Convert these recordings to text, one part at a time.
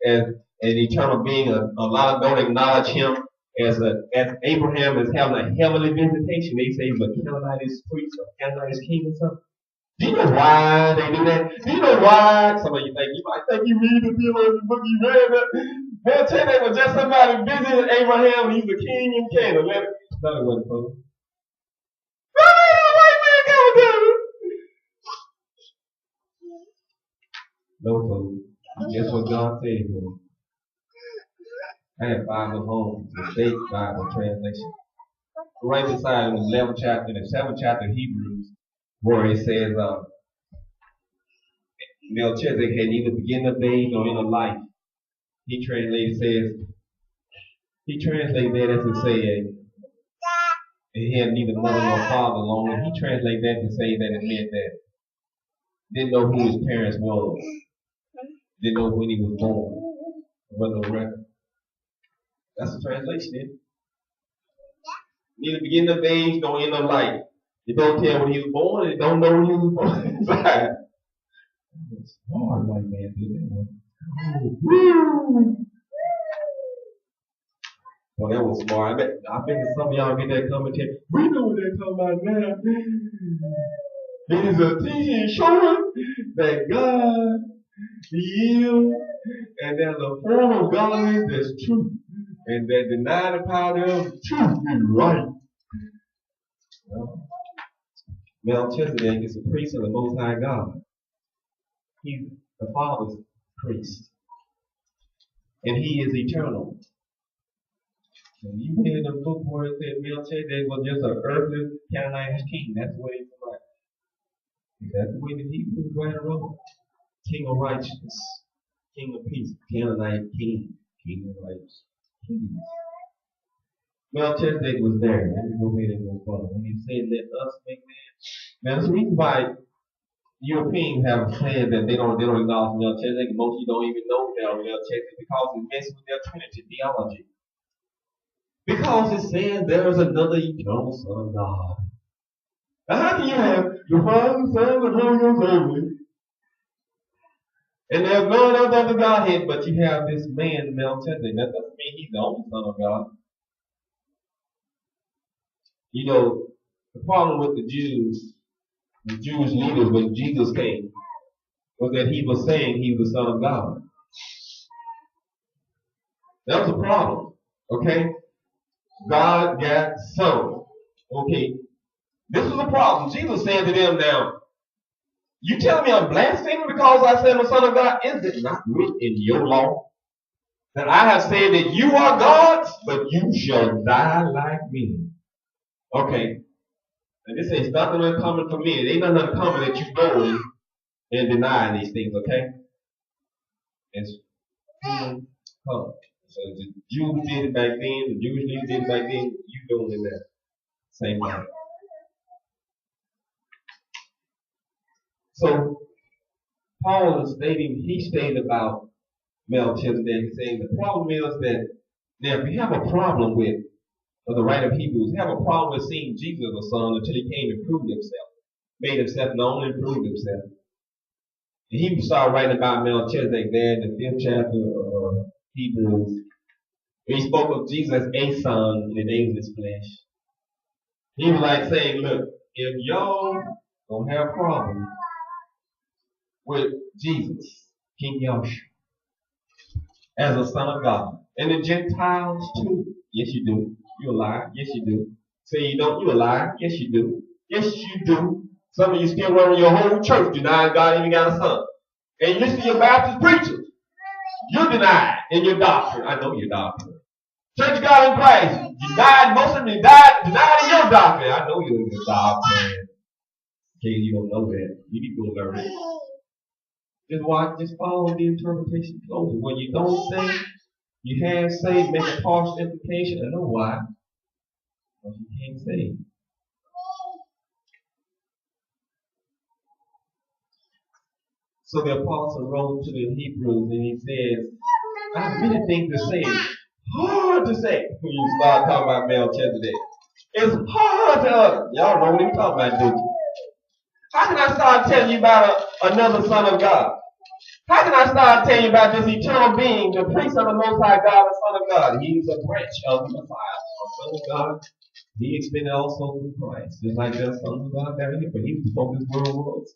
as an eternal being. A lot don't acknowledge him as Abraham is having a heavenly visitation. They say, but Canaanite is priest or Canaanite is king or something. Do you know why they do that? Do you know why? Some of you think, you might think you read the deal in the book, you read that. Melchizedek was just somebody visiting Abraham. He's a king in Canaan. No, it wasn't, folks. No, folks. Guess what God said to him? I have Bible home, the State Bible translation. Right beside in the 11th chapter, in the 7th chapter of Hebrews, where it says, Melchizedek had neither beginning of days nor end of life. He translated that as to say, he had neither mother nor father alone. And he translated that to say that it meant that didn't know who his parents were, didn't know when he was born, wasn't no record. That's the translation, isn't it? Neither beginning of age nor end of life. It don't tell when he was born, it don't know when he was born inside. Smart white man did that one. Well, that was smart. I bet some of y'all get that commentary. We know what they're talking about now. It is a teaching showing that God, He is, and there's a form of godliness that's true, and that deny the power of truth is right. Well, Melchizedek is a priest of the Most High God. He's the Father's priest, and he is eternal. And you hear the book where it said Melchizedek was just an earthly Canaanite king. That's the way it's right. That's the way the Hebrews right or wrong. King of righteousness, king of peace, Canaanite king, king of righteousness. King. Melchizedek was there. Let me go ahead and go further. When he said, "Let us make man." Now, that's the reason why Europeans have said that they don't acknowledge Melchizedek. Most of you don't even know Melchizedek because it messes with their Trinity theology. Because it says there is another eternal Son of God. Now, how can you have the Father, the Son, the Holy Ghost only, and there's none other than Godhead, but you have this man Melchizedek? That doesn't mean he's the only Son of God. You know, the problem with the Jewish leaders when Jesus came was that he was saying he was the Son of God. That was a problem. Okay? God got Son. Okay. This was a problem. Jesus said to them now, you tell me I'm blaspheming because I said I'm a Son of God? Is it not written in your law that I have said that you are gods, but you shall die like me? Okay. And this ain't nothing uncommon for me. It ain't nothing uncommon that you go and deny these things, okay? It's human come. So the Jews did it back then, the Jewish leaders did it back then, you doing it now. Same thing. So Paul is he stated about Melchizedek, he's saying the problem is that now if you have a problem with, or the writer of Hebrews, have a problem with seeing Jesus as a son until he came and proved himself, made himself known and proved himself. And he started writing about Melchizedek there in the 5th chapter of Hebrews. He spoke of Jesus as a son in the days of his flesh. He was like saying, look, if y'all don't have a problem with Jesus, King Yahshua, as a son of God, and the Gentiles too, yes you do. You a liar. Yes, you do. Say you don't, you a liar. Yes, you do. Yes, you do. Some of you still running your whole church denying God even got a son. And you listen to your Baptist preachers. You're denied in your doctrine. I know your doctrine. Church of God in Christ. You died, most of them died denied in your doctrine. I know you're in your doctrine. In case you don't know that, you need to go learn it. Just follow the interpretation closely. When you don't say, you have say, make a partial implication. I know why. Because you can't say. So the apostle wrote to the Hebrews and he says, I have many things to say. Hard to say when you start talking about Melchizedek. It's hard to utter. Y'all know what he's talking about, don't you? How can I start telling you about another son of God? How can I start telling you about this eternal being, the priest of the Most High God, the Son of God? He is a branch of the Messiah, the Son of God. He extended also through Christ, just like the Son of God down here, but he was before this world was.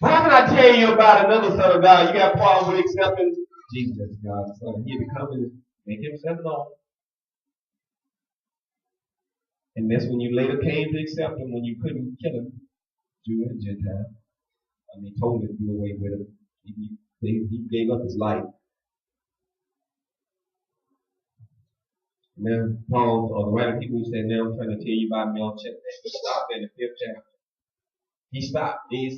How can I tell you about another Son of God? You got problems with accepting Jesus as God's Son. He had to come and make himself known. And that's when you later came to accept him, when you couldn't kill him, Jew and Gentile. I mean, totally do away with him. He gave up his life. Now, Paul, or the writer of Hebrews said, now I'm trying to tell you about Melchizedek. He stopped in the 5th chapter. He stopped. He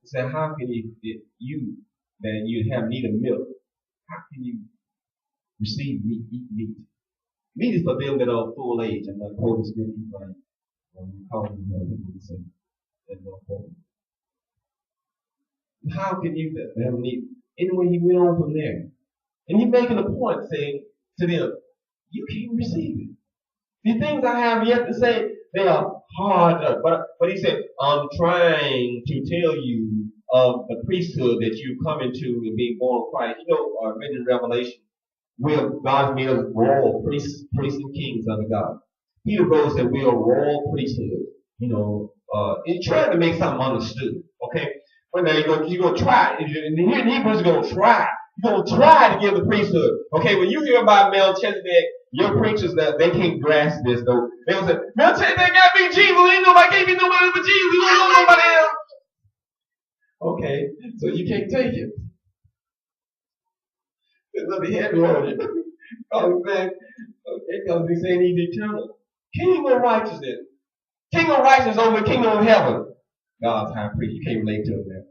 said, how can you that you have need of milk, how can you receive meat, eat meat? Meat is for them that are full age. I'm not quoting scripture, but I'm calling them that are full. How can you have need? Anyway, he went on from there. And he's making a point saying to them, you can't receive it. The things I have yet to say, they are hard. But he said, I'm trying to tell you of the priesthood that you come into and being born of Christ. You know, written in Revelation, where God made us royal priests and kings under God. Peter wrote that we are royal priesthood. You know, in trying to make something understood. Okay? But now you're going to try. Here in Hebrews, you're going to try. You're going to try to give the priesthood. Okay, when you hear about Melchizedek, your preachers, they can't grasp this, though. They will say, Melchizedek got me Jesus. Ain't nobody gave me nobody but Jesus. You don't know nobody else. Okay, so you can't take it. There's nothing heavy on you. Because he's saying he's eternal. King of righteousness. King of righteousness over the kingdom of heaven. God's high priest. You can't relate to him there.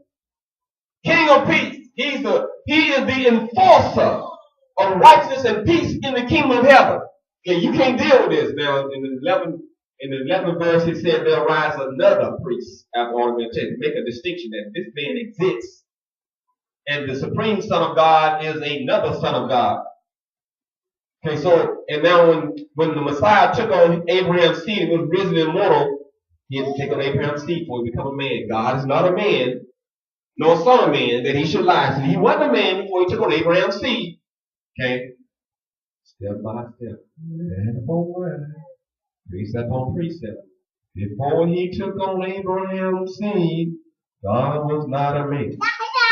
King of peace. He is the enforcer of righteousness and peace in the kingdom of heaven. Okay, you can't deal with this. Now, in the 11th verse, he said there'll rise another priest after all to make a distinction that this man exists. And the supreme Son of God is another Son of God. Okay, so, and now when the Messiah took on Abraham's seed and was risen immortal, he had to take on Abraham's seed before he become a man. God is not a man, nor a son of man, that he should lie. So he wasn't a man before he took on Abraham's seed. Okay? Step by step. Word upon word. Precept on precept. Before he took on Abraham's seed, God was not a man.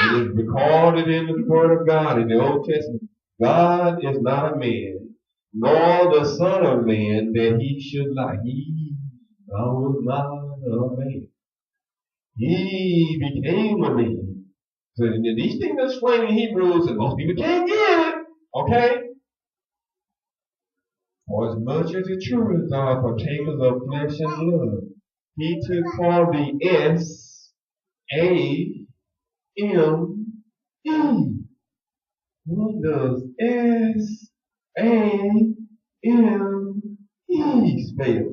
It is recorded in the Word of God in the Old Testament. God is not a man, nor the Son of Man that he should lie. God was not a man. He became a man. So these things are explained in Hebrews, and most people can't get it. Okay? For as much as the children are partakers of flesh and blood, he took for the S-A-M-E. What does S-A-M-E spell?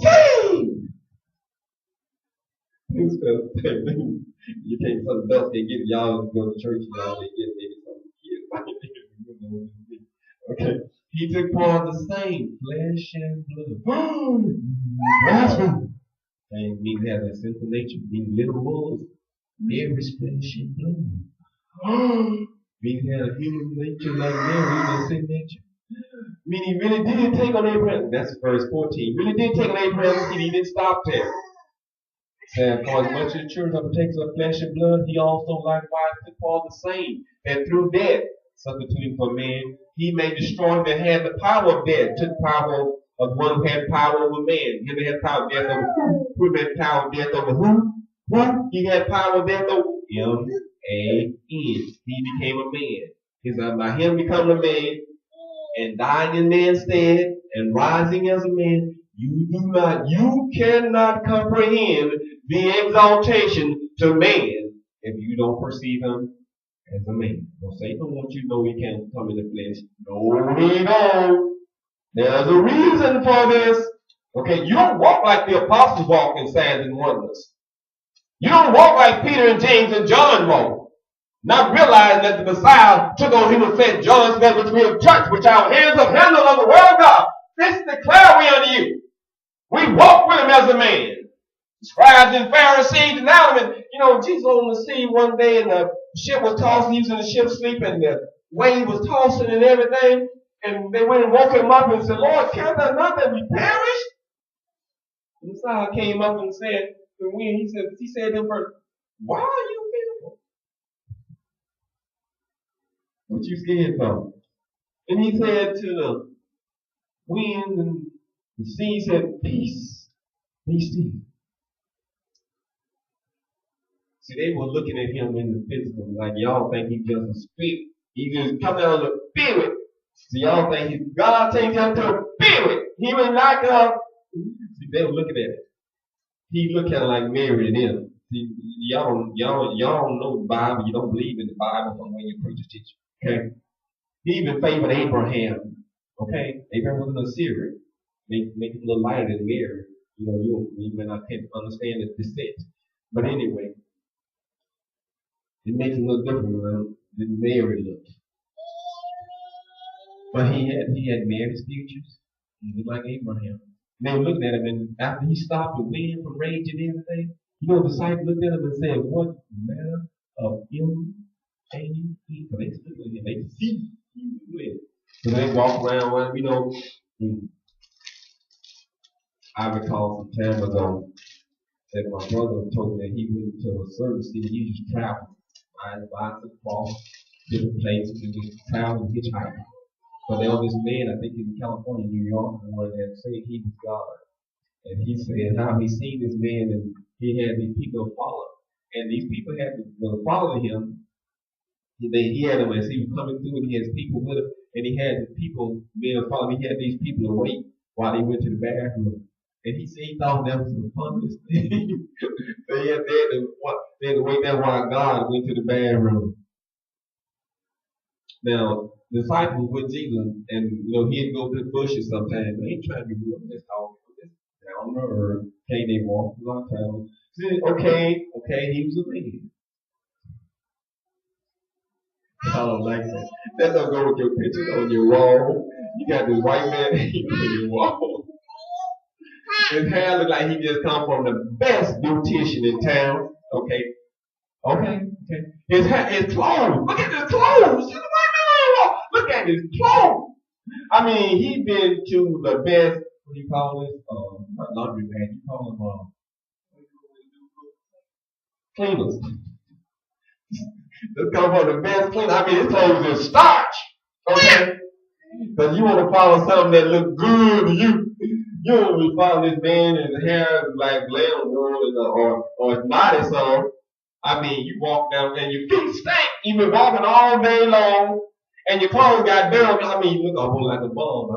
Save! You can't, some adults can get it. Y'all go to church and y'all they get maybe some kids. Okay. He took part of the same flesh and blood. Blasphemy. And means it has a sinful nature. Means little wolves. Mary's flesh and blood. Means he had a human nature like Mary, even a sin nature. Meaning he really did take on Abraham. That's verse 14. He really did take on Abraham's seed. He didn't stop there. And for as much as the children are partakers of flesh and blood, he also likewise took part the same, that through death, substituting for man, he may destroy that had the power of death, took power of one who had power over man. He had power of death over who? Who had power of death over who? What? He had power of death over M-A-N. He became a man. He's by him becoming a man and dying in man's stead and rising as a man. You cannot comprehend the exaltation to man if you don't perceive him as a man. So Satan wants you to know he can't come in the flesh. No, he don't. There's a reason for this. Okay, you don't walk like the apostles walk in signs and wonders. You don't walk like Peter and James and John walked. Not realizing that the Messiah took on human flesh. John said, which we have touched, which our hands have handled of the word of God. This declare we unto you. We walk with him as a man. Scribes and Pharisees and them. Jesus on the sea one day and the ship was tossing. He was in the ship sleeping. And the wave was tossing and everything. And they went and woke him up and said, Lord, can't thou not that we perish? And the Messiah came up and said, to the wind, he said to him first, why are you fearful? What you scared from? And he said to the wind and the sea, said, peace, be still. See, they were looking at him in the physical, like y'all think he's just a spirit. He just come out of the spirit. See, y'all think God takes him to a spirit. He was like see, they were looking at it. He looked kind of like Mary and them. See, y'all don't know the Bible. You don't believe in the Bible from when your preachers teach you. Okay? He even favored Abraham. Okay? Abraham was an Assyrian. Make it a little lighter than Mary. You may not understand the descent. But anyway, it makes it a little different than Mary looked. But he had Mary's features. He looked like Abraham. And they were looking at him, and after he stopped the wind from raging and everything, the disciples looked at him and said, what manner of ill ain't he? So they stood with him. They could see he was with. So they walked around, I recall some time ago that my brother told me that he went to a certain city. He just traveled, riding bicycle across different places, and just traveling hitchhiking. But there was this man, I think in California, New York, one that said he was God. And he said how he seen this man and he had these people follow. And these people were following him. He had them as he was coming through and he had people with him. And he had the people being following. He had these people awake while he went to the bathroom. And he said he thought that was the funniest thing. So they had to wait there while God went to the bathroom. Now, the disciples with Jesus, and he'd go to the bushes sometimes. They ain't trying to be rude. Just talking, just down the earth. Okay, they walked through our town. Okay, he was a man. I don't like that. That don't go with your pictures on your wall. You got this white man on your wall. His hair look like he just come from the best beautician in town. Okay. His clothes. Look at his clothes. Look at his clothes. I mean, he been to the best, what do you call this? Not laundry man. You call them, cleaners. Let's come from the best cleaner. I mean, his clothes is starch. Okay? Because you want to follow something that looks good to you. You don't want to follow this man and his hair is like lamb wool or his body so. I mean, you walk down and your feet stink. You've been walking all day long. And your clothes got dirty. I mean, you look almost like a bum.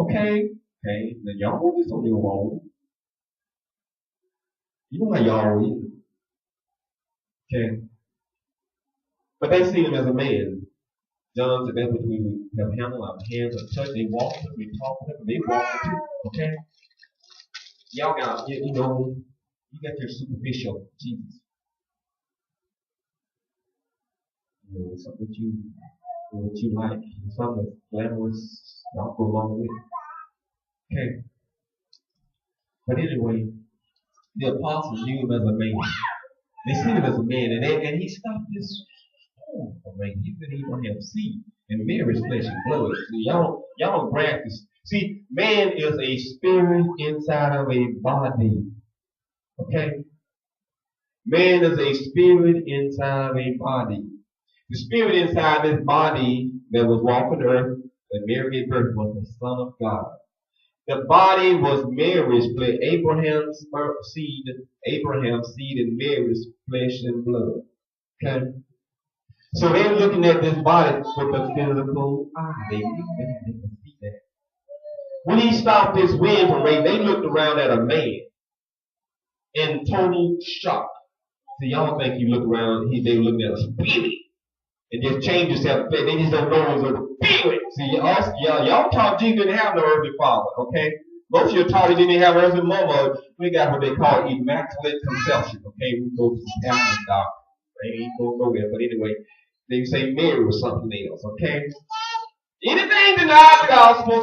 Okay. Now y'all want this on your wall. You know how y'all is. Okay. But they see him as a man. John said that's what we have handled our hands and touch. They walk with him, we talk with him, they walk with him. Okay. Y'all got, you got your superficial Jesus. Something what you like, something that's glamorous, y'all go along with. Okay. But anyway, the apostles knew him as a man. They see him as a man, and he stopped this storm from rain. He's been Abraham's seed and Mary's flesh and blood. So y'all grasp this. See, man is a spirit inside of a body. Okay? Man is a spirit inside of a body. The spirit inside this body that was walking the earth, that Mary gave birth, was the Son of God. The body was Mary's flesh, Abraham's seed, and Mary's flesh and blood. Okay? So they're looking at this body with a physical eye. They can see that. When he stopped this wind from raging, they looked around at a man in total shock. See, y'all think you look around, they were looking at a spirit. And just change yourself. They just don't know it was a spirit. See, y'all taught Jesus didn't have no earthly father, okay? Most of you taught he didn't have earthly mama. We got what they call immaculate conception, okay? We go to the Catholic doctrine. They ain't going nowhere. But anyway, they say Mary was something else, okay? Anything denies the gospel.